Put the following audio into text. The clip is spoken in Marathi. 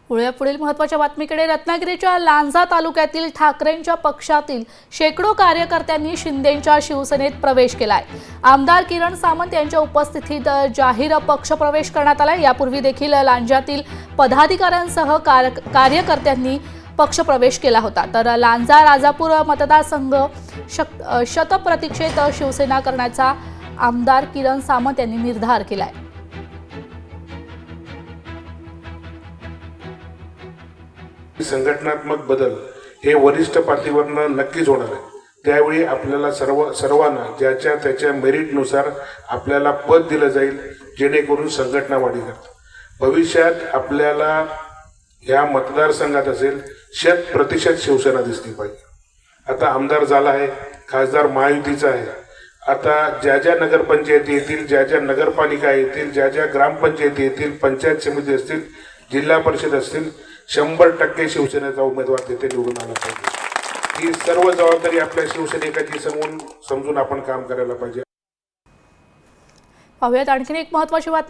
पुढील महत्त्वाच्या बातमीकडे रत्नागिरीच्या लांजा तालुक्यातील ठाकरेंच्या पक्षातील शेकडो कार्यकर्त्यांनी शिंदेंच्या शिवसेनेत प्रवेश केलाय। आमदार किरण सामंत यांच्या उपस्थितीत जाहीर पक्ष प्रवेश करण्यात आलाय। यापूर्वी देखील लांजातील पदाधिकाऱ्यांसह कार्यकर्त्यांनी पक्ष प्रवेश केला होता। तर लांजा राजापूर मतदारसंघ शतप्रतीक्षेत शिवसेना करण्याचा आमदार किरण सामंत यांनी निर्धार केलाय। संघटनात्मक बदल हे वरिष्ठ पातळीवरनं नक्कीच होणार आहे। त्यावेळी आपल्याला सर्वांना ज्याच्या त्याच्या मेरिटनुसार आपल्याला पद दिलं जाईल, जेणेकरून संघटना वाढी करते। भविष्यात आपल्याला या मतदारसंघात असेल 100% शिवसेना दिसली पाहिजे। आता आमदार झाला आहे, खासदार महायुतीचा आहे। आता ज्या ज्या नगरपंचायती येतील, ज्या ज्या नगरपालिका येतील, ज्या ज्या ग्रामपंचायती येतील, पंचायत समिती असतील, जिल्हा परिषद असतील, 100% शिवसेनेचा उमेदवार तिथे निवडून आला पाहिजे। ही सर्व जबाबदारी आपल्या शिवसैनिकांची समजून आपण काम करायला पाहिजे। पाहूयात आणखी एक महत्त्वाची बातमी।